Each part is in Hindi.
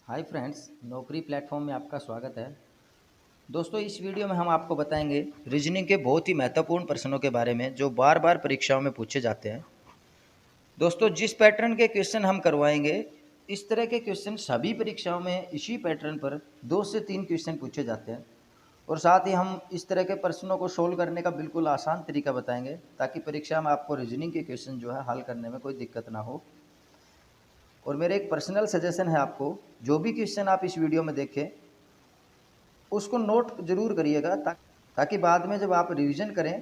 हाय फ्रेंड्स, नौकरी प्लेटफॉर्म में आपका स्वागत है। दोस्तों, इस वीडियो में हम आपको बताएंगे रीजनिंग के बहुत ही महत्वपूर्ण प्रश्नों के बारे में जो बार बार परीक्षाओं में पूछे जाते हैं। दोस्तों, जिस पैटर्न के क्वेश्चन हम करवाएंगे, इस तरह के क्वेश्चन सभी परीक्षाओं में इसी पैटर्न पर 2 से 3 क्वेश्चन पूछे जाते हैं और साथ ही हम इस तरह के प्रश्नों को सोल्व करने का बिल्कुल आसान तरीका बताएंगे ताकि परीक्षा में आपको रीजनिंग के क्वेश्चन जो है हल करने में कोई दिक्कत ना हो। और मेरे एक पर्सनल सजेशन है आपको, जो भी क्वेश्चन आप इस वीडियो में देखें उसको नोट ज़रूर करिएगा ताकि बाद में जब आप रिवीजन करें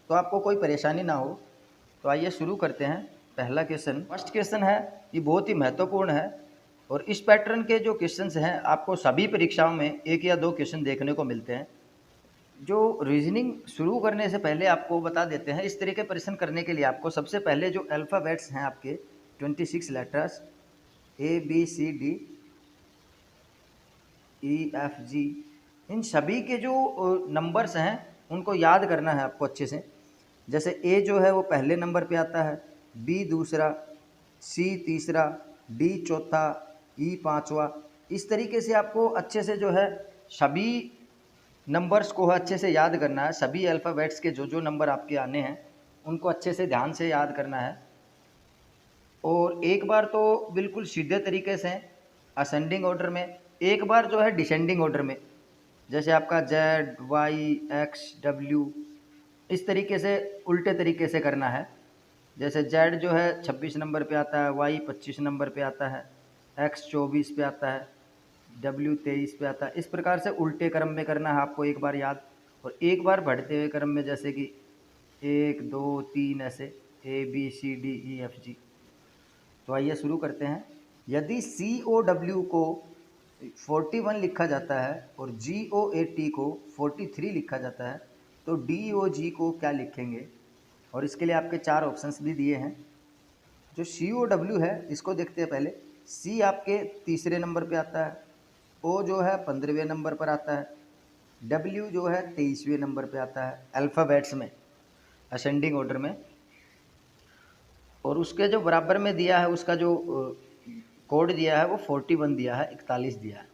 तो आपको कोई परेशानी ना हो। तो आइए शुरू करते हैं। पहला क्वेश्चन, फर्स्ट क्वेश्चन है, ये बहुत ही महत्वपूर्ण है और इस पैटर्न के जो क्वेश्चंस हैं आपको सभी परीक्षाओं में 1 या 2 क्वेश्चन देखने को मिलते हैं। जो रीजनिंग शुरू करने से पहले आपको बता देते हैं, इस तरह के प्रश्न करने के लिए आपको सबसे पहले जो अल्फ़ाबेट्स हैं आपके 26 लेटर्स ABCD EFG, इन सभी के जो नंबर्स हैं उनको याद करना है आपको अच्छे से। जैसे ए जो है वो पहले नंबर पे आता है, बी दूसरा, सी तीसरा, डी चौथा, ई पांचवा। इस तरीके से आपको अच्छे से जो है सभी नंबर्स को अच्छे से याद करना है। सभी अल्फ़ाबेट्स के जो जो नंबर आपके आने हैं उनको अच्छे से ध्यान से याद करना है। और एक बार तो बिल्कुल सीधे तरीके से असेंडिंग ऑर्डर में, एक बार जो है डिसेंडिंग ऑर्डर में, जैसे आपका Z, Y, X, W, इस तरीके से उल्टे तरीके से करना है। जैसे Z जो है 26 नंबर पे आता है, Y 25 नंबर पे आता है, X 24 पे आता है, W 23 पे आता है। इस प्रकार से उल्टे क्रम में करना है आपको एक बार याद, और एक बार बढ़ते हुए क्रम में, जैसे कि 1 2 3 ऐसे ABCDEFG। तो आइए शुरू करते हैं। यदि COW को 41 लिखा जाता है और GOAT को 43 लिखा जाता है तो DOG को क्या लिखेंगे? और इसके लिए आपके 4 ऑप्शंस भी दिए हैं। जो COW है इसको देखते हैं पहले। C आपके तीसरे नंबर पे आता है, O जो है 15वें नंबर पर आता है, W जो है 23वें नंबर पे आता है अल्फ़ाबेट्स में, असेंडिंग ऑर्डर में। और उसके जो बराबर में दिया है, उसका जो कोड दिया है वो 41 दिया है, 41 दिया है।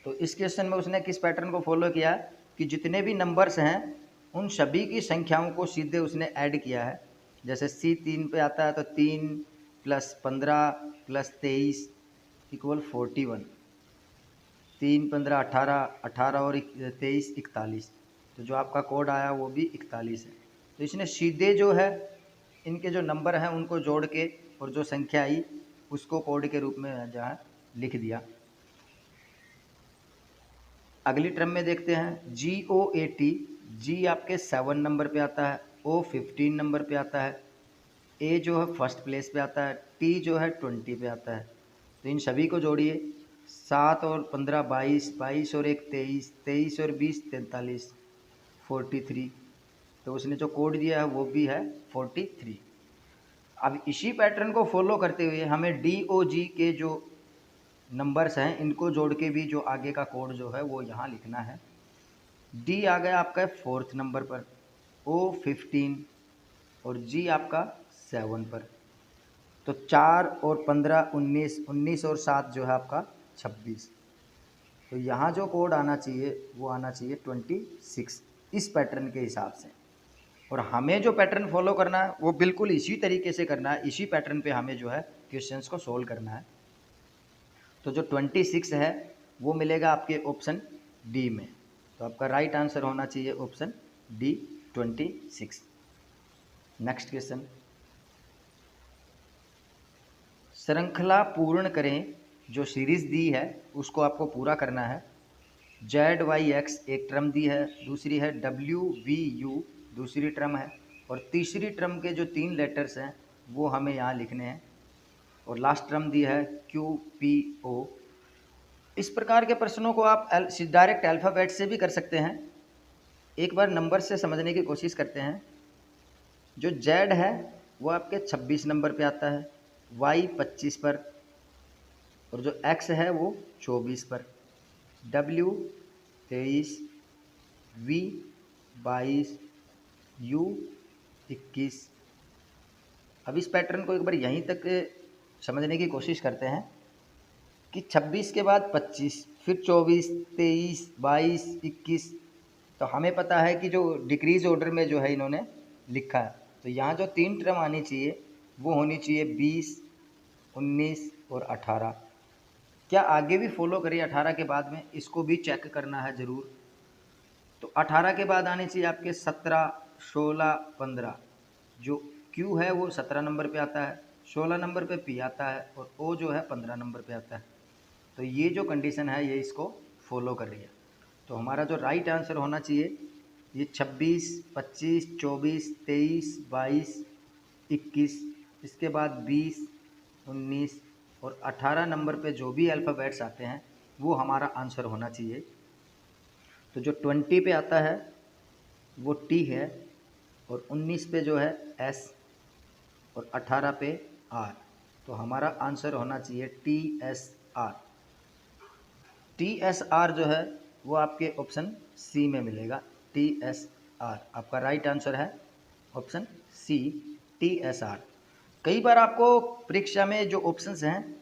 तो इस क्वेश्चन में उसने किस पैटर्न को फॉलो किया कि जितने भी नंबर्स हैं उन सभी की संख्याओं को सीधे उसने ऐड किया है। जैसे C 3 पे आता है तो 3 + 15 + 23 = 41, 3 15 18, 18 और 23 41। तो जो आपका कोड आया वो भी 41 है। तो इसने सीधे जो है इनके जो नंबर हैं उनको जोड़ के और जो संख्या आई उसको कोड के रूप में जहाँ लिख दिया। अगली टर्म में देखते हैं GOAT। G आपके 7 नंबर पे आता है, O 15 नंबर पे आता है, A जो है फर्स्ट प्लेस पे आता है, T जो है 20 पे आता है। तो इन सभी को जोड़िए, 7 और 15 22, 22 और 1 23, 23 और 20 43, 43। तो उसने जो कोड दिया है वो भी है 43। अब इसी पैटर्न को फॉलो करते हुए हमें DOG के जो नंबर्स हैं इनको जोड़ के भी जो आगे का कोड जो है वो यहाँ लिखना है। D आ गया आपका 4th नंबर पर, O 15 और G आपका 7 पर। तो 4 और 15 19, 19 और 7 जो है आपका 26। तो यहाँ जो कोड आना चाहिए वो आना चाहिए 26 इस पैटर्न के हिसाब से। और हमें जो पैटर्न फॉलो करना है वो बिल्कुल इसी तरीके से करना है, इसी पैटर्न पे हमें जो है क्वेश्चंस को सोल्व करना है। तो जो 26 है वो मिलेगा आपके ऑप्शन डी में। तो आपका राइट आंसर होना चाहिए ऑप्शन डी, 26। नेक्स्ट क्वेश्चन, श्रृंखला पूर्ण करें। जो सीरीज दी है उसको आपको पूरा करना है। ZYX एक टर्म दी है, दूसरी है WVU दूसरी टर्म है, और तीसरी टर्म के जो 3 लेटर्स हैं वो हमें यहाँ लिखने हैं, और लास्ट टर्म दी है QPO। इस प्रकार के प्रश्नों को आप डायरेक्ट अल्फ़ाबेट से भी कर सकते हैं। एक बार नंबर से समझने की कोशिश करते हैं। जो Z है वो आपके 26 नंबर पे आता है, Y 25 पर, और जो X है वो 24 पर, W 23, V 22, U 21। अब इस पैटर्न को एक बार यहीं तक समझने की कोशिश करते हैं कि 26 के बाद 25, फिर 24, 23, 22, 21। तो हमें पता है कि जो डिक्रीज ऑर्डर में जो है इन्होंने लिखा है, तो यहाँ जो 3 टर्म आनी चाहिए वो होनी चाहिए 20, 19 और 18। क्या आगे भी फॉलो करिए 18 के बाद में, इसको भी चेक करना है ज़रूर। तो 18 के बाद आने चाहिए आपके 17, 16, 15। जो Q है वो 17 नंबर पे आता है, 16 नंबर पे P आता है और O जो है 15 नंबर पे आता है। तो ये जो कंडीशन है ये इसको फॉलो कर रही है। तो हमारा जो राइट आंसर होना चाहिए ये 26, 25, 24, 23, 22, 21, इसके बाद 20, 19 और 18 नंबर पे जो भी अल्फ़ाबेट्स आते हैं वो हमारा आंसर होना चाहिए। तो जो 20 पे आता है वो T है और 19 पे जो है S और 18 पे R। तो हमारा आंसर होना चाहिए TSR। TSR जो है वो आपके ऑप्शन सी में मिलेगा। TSR आपका राइट आंसर है, ऑप्शन सी TSR। कई बार आपको परीक्षा में जो ऑप्शंस हैं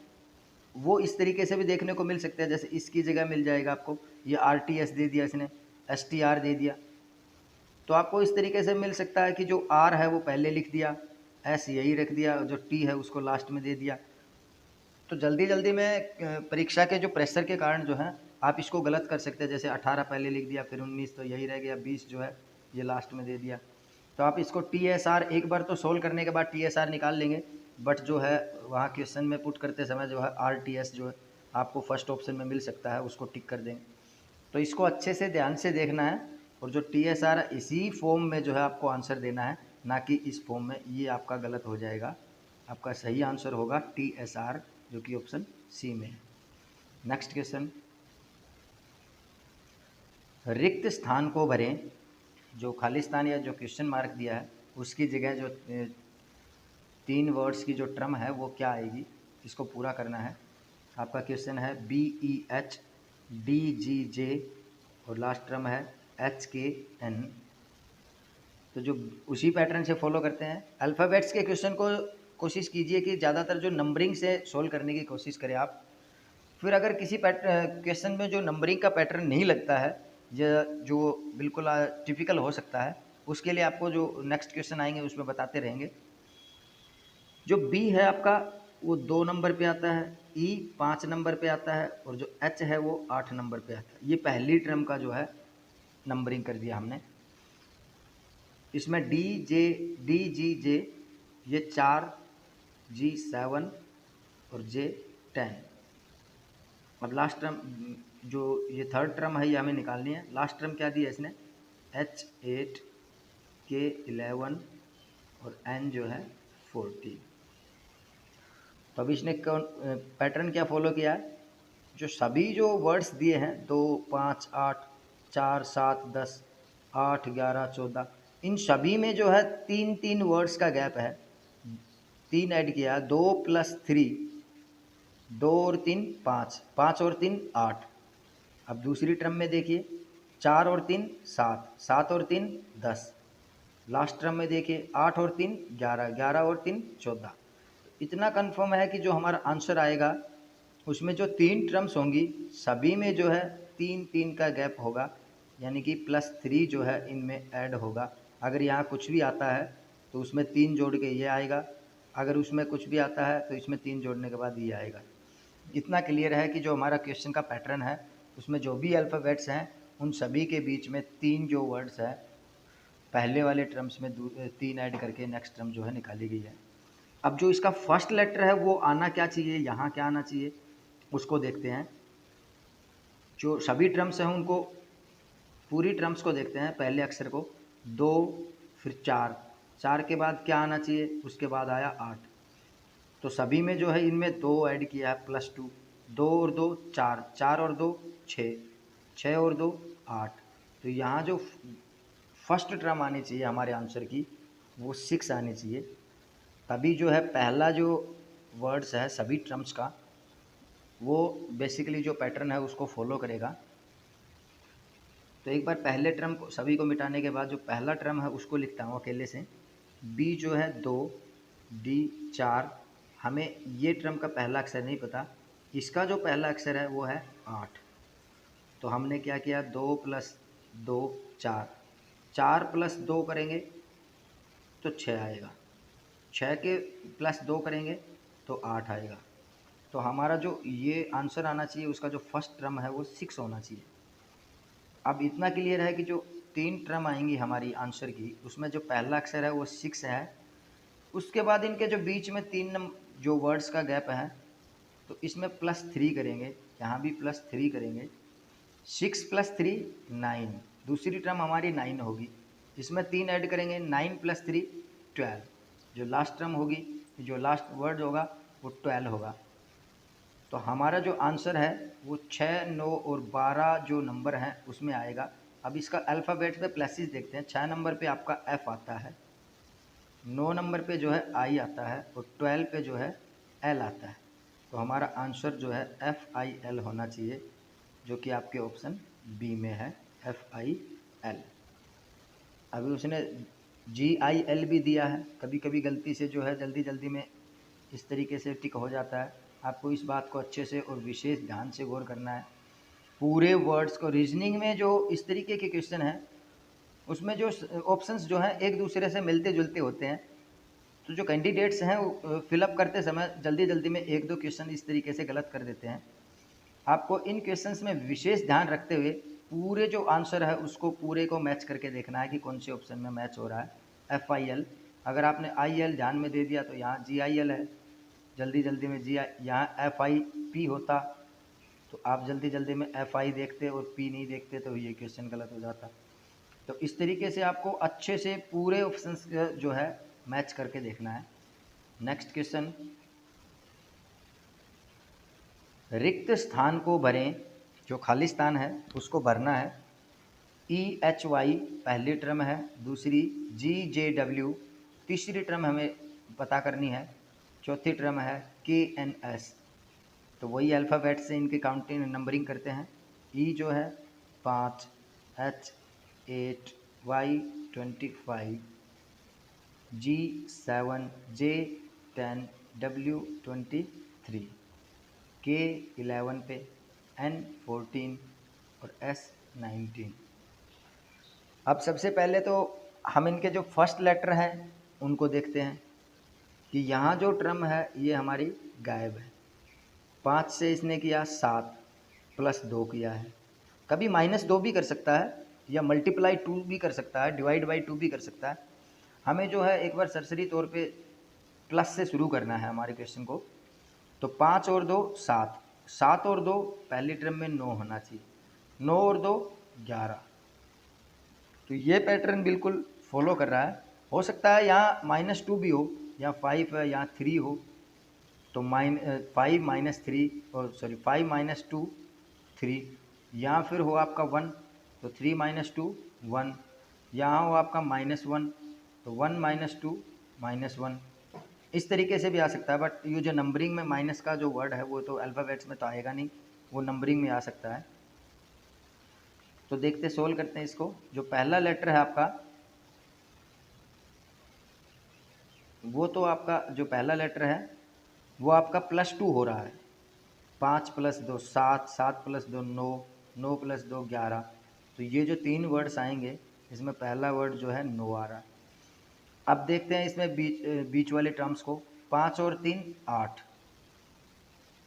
वो इस तरीके से भी देखने को मिल सकते हैं, जैसे इसकी जगह मिल जाएगा आपको ये RTS दे दिया इसने, STR दे दिया। तो आपको इस तरीके से मिल सकता है कि जो R है वो पहले लिख दिया, S यही रख दिया, जो T है उसको लास्ट में दे दिया। तो जल्दी जल्दी में परीक्षा के जो प्रेशर के कारण जो है आप इसको गलत कर सकते हैं, जैसे 18 पहले लिख दिया, फिर 19 तो यही रह गया, 20 जो है ये लास्ट में दे दिया। तो आप इसको TSR एक बार तो सोल्व करने के बाद TSR निकाल लेंगे, बट जो है वहाँ क्वेश्चन में पुट करते समय जो है RTS जो है आपको फर्स्ट ऑप्शन में मिल सकता है, उसको टिक कर देंगे। तो इसको अच्छे से ध्यान से देखना है और जो TSR है इसी फॉर्म में जो है आपको आंसर देना है, ना कि इस फॉर्म में। ये आपका गलत हो जाएगा। आपका सही आंसर होगा TSR जो कि ऑप्शन सी में है। नेक्स्ट क्वेश्चन, रिक्त स्थान को भरें। जो खाली स्थान या जो क्वेश्चन मार्क दिया है उसकी जगह जो 3 वर्ड्स की जो टर्म है वो क्या आएगी, इसको पूरा करना है। आपका क्वेश्चन है BEHDGJ और लास्ट टर्म है HKN। तो जो उसी पैटर्न से फॉलो करते हैं। अल्फ़ाबेट्स के क्वेश्चन को कोशिश कीजिए कि ज़्यादातर जो नंबरिंग से सोल्व करने की कोशिश करें आप। फिर अगर किसी क्वेश्चन में जो नंबरिंग का पैटर्न नहीं लगता है या जो बिल्कुल टिपिकल हो सकता है, उसके लिए आपको जो नेक्स्ट क्वेश्चन आएंगे उसमें बताते रहेंगे। जो B है आपका वो 2 नंबर पे आता है, E 5 नंबर पे आता है और जो H है वो 8 नंबर पे आता है। ये पहली टर्म का जो है नंबरिंग कर दिया हमने। इसमें DGJ ये 4, G 7 और J 10। अब लास्ट टर्म जो ये थर्ड टर्म है ये हमें निकालनी है। लास्ट टर्म क्या दिया इसने, H8, K11 और N जो है 40। तो अब इसने पैटर्न क्या फॉलो किया है, जो सभी जो वर्ड्स दिए हैं 2, 5, 8, 4, 7, 10, 8, 11, 14, इन सभी में जो है 3-3 वर्ड्स का गैप है। 3 ऐड किया, 2 + 3, 2 और 3 5, 5 और 3 8। अब दूसरी टर्म में देखिए 4 और 3 7, 7 और 3 10। लास्ट टर्म में देखिए 8 और 3 11, 11 और 3 14। इतना कंफर्म है कि जो हमारा आंसर आएगा उसमें जो 3 टर्म्स होंगी सभी में जो है 3-3 का गैप होगा, यानी कि +3 जो है इनमें ऐड होगा। अगर यहाँ कुछ भी आता है तो उसमें 3 जोड़ के ये आएगा, अगर उसमें कुछ भी आता है तो इसमें 3 जोड़ने के बाद ये आएगा। इतना क्लियर है कि जो हमारा क्वेश्चन का पैटर्न है उसमें जो भी अल्फ़ाबेट्स हैं उन सभी के बीच में 3 जो वर्ड्स हैं पहले वाले टर्म्स में 3 ऐड करके नेक्स्ट टर्म जो है निकाली गई है। अब जो इसका फर्स्ट लेटर है वो आना क्या चाहिए, यहाँ क्या आना चाहिए, उसको देखते हैं। जो सभी टर्म्स हैं उनको पूरी टर्म्स को देखते हैं, पहले अक्षर को 2 फिर 4, 4 के बाद क्या आना चाहिए, उसके बाद आया 8। तो सभी में जो है इनमें 2 ऐड किया है +2, 2 और 2 4, 4 और 2 6, 6 और 2 8। तो यहाँ जो फर्स्ट टर्म आनी चाहिए हमारे आंसर की वो 6 आनी चाहिए। तभी जो है पहला जो वर्ड्स है सभी टर्म्स का वो बेसिकली जो पैटर्न है उसको फॉलो करेगा। तो एक बार पहले टर्म को सभी को मिटाने के बाद जो पहला टर्म है उसको लिखता हूँ अकेले से। B जो है 2, D 4, हमें ये टर्म का पहला अक्षर नहीं पता, इसका जो पहला अक्षर है वो है 8। तो हमने क्या किया, 2 + 2 4, 4 + 2 करेंगे तो 6 आएगा, 6 के +2 करेंगे तो 8 आएगा। तो हमारा जो ये आंसर आना चाहिए उसका जो फर्स्ट टर्म है वो 6 होना चाहिए। अब इतना क्लियर है कि जो 3 टर्म आएंगी हमारी आंसर की, उसमें जो पहला अक्षर है वो 6 है। उसके बाद इनके जो बीच में 3 जो वर्ड्स का गैप है, तो इसमें +3 करेंगे, यहाँ भी +3 करेंगे। 6 + 3 9, दूसरी टर्म हमारी 9 होगी। इसमें 3 ऐड करेंगे, 9 + 3 12। जो लास्ट टर्म होगी, जो लास्ट वर्ड होगा वो 12 होगा। तो हमारा जो आंसर है वो 6, 9 और 12 जो नंबर हैं उसमें आएगा। अब इसका अल्फ़ाबेट पे प्लसेस देखते हैं। 6 नंबर पे आपका F आता है, 9 नंबर पे जो है I आता है और 12 पे जो है L आता है। तो हमारा आंसर जो है FIL होना चाहिए, जो कि आपके ऑप्शन बी में है, FIL। अभी उसने GIL भी दिया है, कभी कभी गलती से जो है जल्दी जल्दी में इस तरीके से टिक हो जाता है। आपको इस बात को अच्छे से और विशेष ध्यान से गौर करना है। पूरे वर्ड्स को रीजनिंग में जो इस तरीके के क्वेश्चन हैं उसमें जो ऑप्शंस जो हैं एक दूसरे से मिलते जुलते होते हैं। तो जो कैंडिडेट्स हैं वो फिलअप करते समय जल्दी जल्दी में 1-2 क्वेश्चन इस तरीके से गलत कर देते हैं। आपको इन क्वेश्चंस में विशेष ध्यान रखते हुए पूरे जो आंसर है उसको पूरे को मैच करके देखना है कि कौन से ऑप्शन में मैच हो रहा है। FIL, अगर आपने IL ध्यान में दे दिया तो यहाँ GIL है, जल्दी जल्दी में यहाँ FIP होता तो आप जल्दी जल्दी में FI देखते और P नहीं देखते तो ये क्वेश्चन गलत हो जाता। तो इस तरीके से आपको अच्छे से पूरे ऑप्शंस जो है मैच करके देखना है। नेक्स्ट क्वेश्चन, रिक्त स्थान को भरें, जो खाली स्थान है उसको भरना है। EHY पहली टर्म है, दूसरी GJW तीसरी टर्म हमें पता करनी है, चौथी टर्म है KNS। तो वही अल्फ़ाबेट से इनकी काउंटिंग नंबरिंग करते हैं। E जो है 5, H 8, Y 25, G 7, J 10, W 23, K 11 पे, N 14 और S 19। अब सबसे पहले तो हम इनके जो फर्स्ट लेटर हैं उनको देखते हैं कि यहाँ जो टर्म है ये हमारी गायब है। 5 से इसने किया 7 + 2 किया है, कभी -2 भी कर सकता है या मल्टीप्लाई 2 भी कर सकता है, डिवाइड बाई 2 भी कर सकता है। हमें जो है एक बार सरसरी तौर पे प्लस से शुरू करना है हमारे क्वेश्चन को। तो 5 और 2 7, 7 और 2 पहली टर्म में 9 होना चाहिए, 9 और 2 11। तो ये पैटर्न बिल्कुल फॉलो कर रहा है। हो सकता है यहाँ -2 भी हो, या 5 है, यहाँ 3 हो, तो 5 - 3 और 5 - 2 3, यहाँ फिर हो आपका 1 तो 3 - 2 1, यहाँ हो आपका -1 तो 1 - 2 -1। इस तरीके से भी आ सकता है, बट ये जो नंबरिंग में माइनस का जो वर्ड है वो तो अल्फ़ाबेट्स में तो आएगा नहीं, वो नंबरिंग में आ सकता है। तो देखते सोल्व करते हैं इसको। जो पहला लेटर है आपका, वो तो आपका जो पहला लेटर है वो आपका +2 हो रहा है। 5 + 2 7, 7 + 2 9, 9 + 2 11। तो ये जो 3 वर्ड्स आएंगे इसमें पहला वर्ड जो है 9 आ रहा है। अब देखते हैं इसमें बीच वाले टर्म्स को। 5 और 3 8,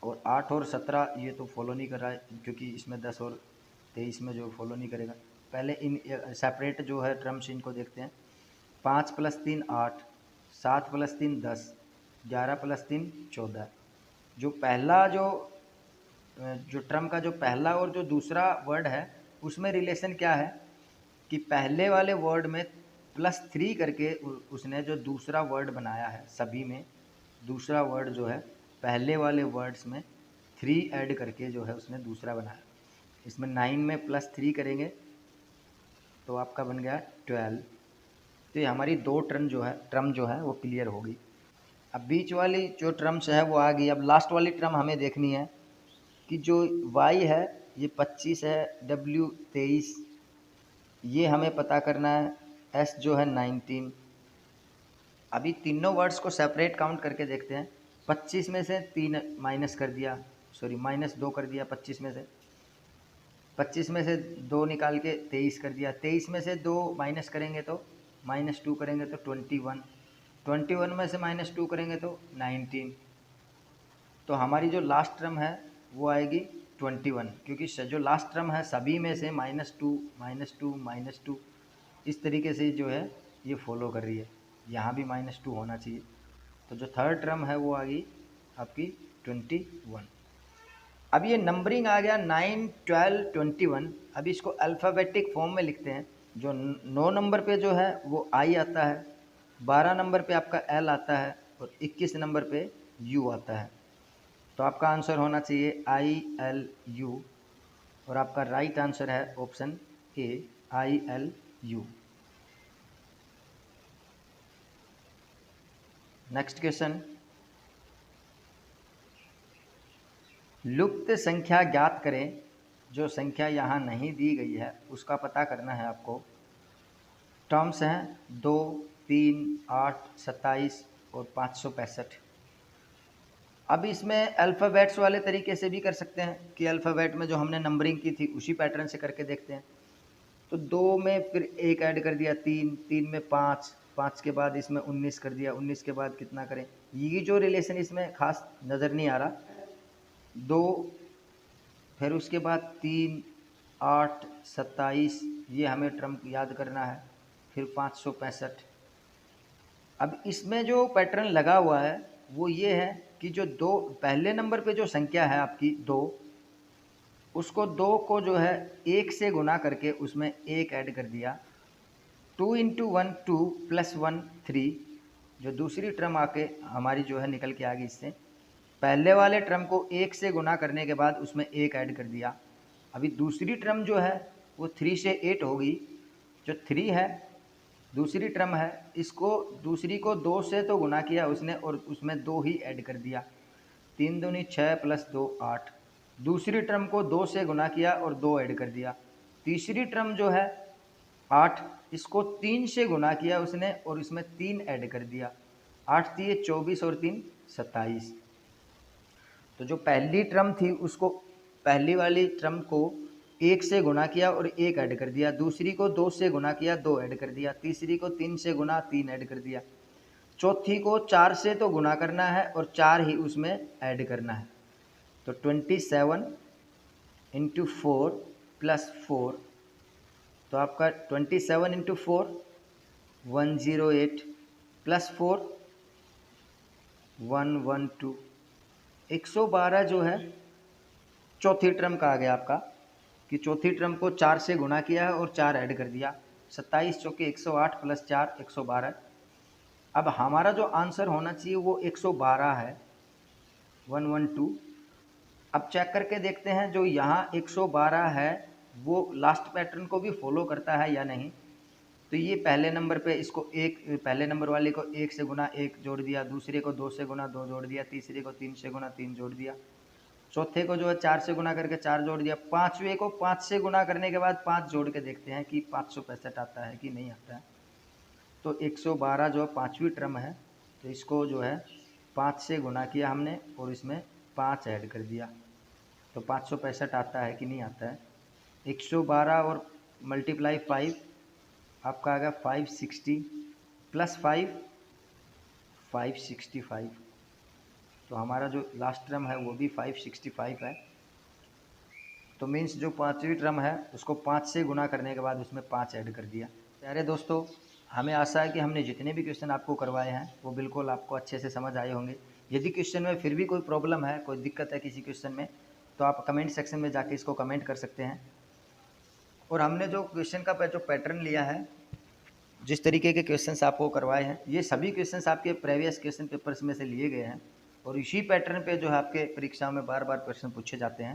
और 8 और 17 ये तो फॉलो नहीं कर रहा है, क्योंकि इसमें 10 और 23 में जो फॉलो नहीं करेगा। पहले इन सेपरेट जो है टर्म्स इनको देखते हैं। 5 + 3 8, 7 + 3 10, 11 + 3 14। जो पहला जो टर्म का जो पहला और जो दूसरा वर्ड है उसमें रिलेशन क्या है कि पहले वाले वर्ड में +3 करके उसने जो दूसरा वर्ड बनाया है, सभी में दूसरा वर्ड जो है पहले वाले वर्ड्स में 3 ऐड करके जो है उसने दूसरा बनाया। इसमें 9 में +3 करेंगे तो आपका बन गया 12। तो ये हमारी 2 टर्म जो है वो क्लियर होगी। अब बीच वाली जो टर्म्स है वो आ गई। अब लास्ट वाली टर्म हमें देखनी है कि जो y है ये 25 है, w 23, ये हमें पता करना है, s जो है 19। अभी तीनों वर्ड्स को सेपरेट काउंट करके देखते हैं। 25 में से 3 माइनस कर दिया, सॉरी -2 कर दिया 25 में से, 25 में से 2 निकाल के 23 कर दिया, 23 में से 2 माइनस करेंगे तो -2 करेंगे तो 21, 21 में से -2 करेंगे तो 19। तो हमारी जो लास्ट टर्म है वो आएगी 21, क्योंकि जो लास्ट टर्म है सभी में से -2 -2 -2 इस तरीके से जो है ये फॉलो कर रही है। यहाँ भी -2 होना चाहिए। तो जो थर्ड टर्म है वो आ गई आपकी 21। अब ये नंबरिंग आ गया 9, 12, 21। अभी इसको अल्फ़ाबेटिक फॉर्म में लिखते हैं। जो 9 नंबर पे जो है वो आई आता है, 12 नंबर पे आपका एल आता है और 21 नंबर पे यू आता है। तो आपका आंसर होना चाहिए ILU और आपका राइट आंसर है option A ILU। Next question, लुप्त संख्या ज्ञात करें। जो संख्या यहाँ नहीं दी गई है उसका पता करना है आपको। टर्म्स हैं 2, 3, 8, 27 और 565। अब इसमें अल्फ़ाबेट्स वाले तरीके से भी कर सकते हैं कि अल्फ़ाबेट में जो हमने नंबरिंग की थी उसी पैटर्न से करके देखते हैं। तो 2 में फिर 1 ऐड कर दिया, 3, 3 में 5, 5 के बाद इसमें 19 कर दिया, 19 के बाद कितना करें, ये जो रिलेशन इसमें खास नज़र नहीं आ रहा। 2 फिर उसके बाद 3, 8, 27 ये हमें टर्म याद करना है, फिर 565। अब इसमें जो पैटर्न लगा हुआ है वो ये है कि जो 2 पहले नंबर पे जो संख्या है आपकी 2, उसको 2 को जो है 1 से गुना करके उसमें 1 ऐड कर दिया। 2 × 1 2 + 1 3। जो दूसरी टर्म आके हमारी जो है निकल के आ गई इससे, पहले वाले टर्म को 1 से गुना करने के बाद उसमें 1 ऐड कर दिया। अभी दूसरी टर्म जो है वो 3 से 8 होगी। जो 3 है दूसरी टर्म है, इसको दूसरी को 2 से तो गुना किया उसने और उसमें 2 ही ऐड कर दिया। 3 दूनी 6 + 2 8। दूसरी टर्म को 2 से गुना किया और 2 ऐड कर दिया। तीसरी टर्म जो है 8, इसको 3 से गुना किया उसने और इसमें 3 ऐड कर दिया। 8 × 24 और 3 27। तो जो पहली टर्म थी उसको पहली वाली टर्म को 1 से गुना किया और 1 ऐड कर दिया। दूसरी को 2 से गुना किया, 2 ऐड कर दिया। तीसरी को 3 से गुना, 3 ऐड कर दिया। चौथी को 4 से तो गुना करना है और 4 ही उसमें ऐड करना है। तो 27 × 4 + 4, तो आपका 27 × 4 108 + 4 112। 112 जो है चौथी टर्म का आ गया आपका, कि चौथी टर्म को 4 से गुना किया है और 4 ऐड कर दिया। 27 × 4 = 108 + 4 112। अब हमारा जो आंसर होना चाहिए वो 112 है, 112। अब चेक करके देखते हैं जो यहाँ 112 है वो लास्ट पैटर्न को भी फॉलो करता है या नहीं। तो ये पहले नंबर पे इसको पहले नंबर वाले को 1 से गुना 1 जोड़ दिया, दूसरे को 2 से गुना 2 जोड़ दिया, तीसरे को 3 से गुना 3 जोड़ दिया, चौथे को जो है 4 से गुना करके 4 जोड़ दिया, पाँचवें को 5 से गुना करने के बाद 5 जोड़ के देखते हैं कि 565 आता है कि नहीं आता है। तो 112 जो 5वीं टर्म है, तो इसको जो है 5 से गुना किया हमने और इसमें 5 ऐड कर दिया, तो 565 आता है कि नहीं आता है। 112 और × 5 आपका आ गया 560 + 5 565। तो हमारा जो लास्ट टर्म है वो भी 565 है। तो मीन्स जो 5वीं टर्म है उसको 5 से गुना करने के बाद उसमें 5 ऐड कर दिया। प्यारे दोस्तों, हमें आशा है कि हमने जितने भी क्वेश्चन आपको करवाए हैं वो बिल्कुल आपको अच्छे से समझ आए होंगे। यदि क्वेश्चन में फिर भी कोई प्रॉब्लम है, कोई दिक्कत है किसी क्वेश्चन में, तो आप कमेंट सेक्शन में जाके इसको कमेंट कर सकते हैं। और हमने जो क्वेश्चन का जो पैटर्न लिया है, जिस तरीके के क्वेश्चंस आपको करवाए हैं, ये सभी क्वेश्चंस आपके प्रीवियस क्वेश्चन पेपर्स में से लिए गए हैं और इसी पैटर्न पे जो है आपके परीक्षा में बार बार क्वेश्चन पूछे जाते हैं।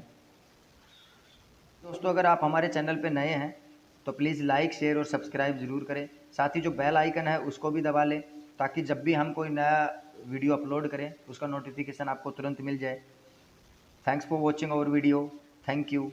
दोस्तों, अगर आप हमारे चैनल पे नए हैं तो प्लीज़ लाइक, शेयर और सब्सक्राइब ज़रूर करें। साथ ही जो बेल आइकन है उसको भी दबा लें ताकि जब भी हम कोई नया वीडियो अपलोड करें उसका नोटिफिकेशन आपको तुरंत मिल जाए। Thanks for watching our video. Thank you.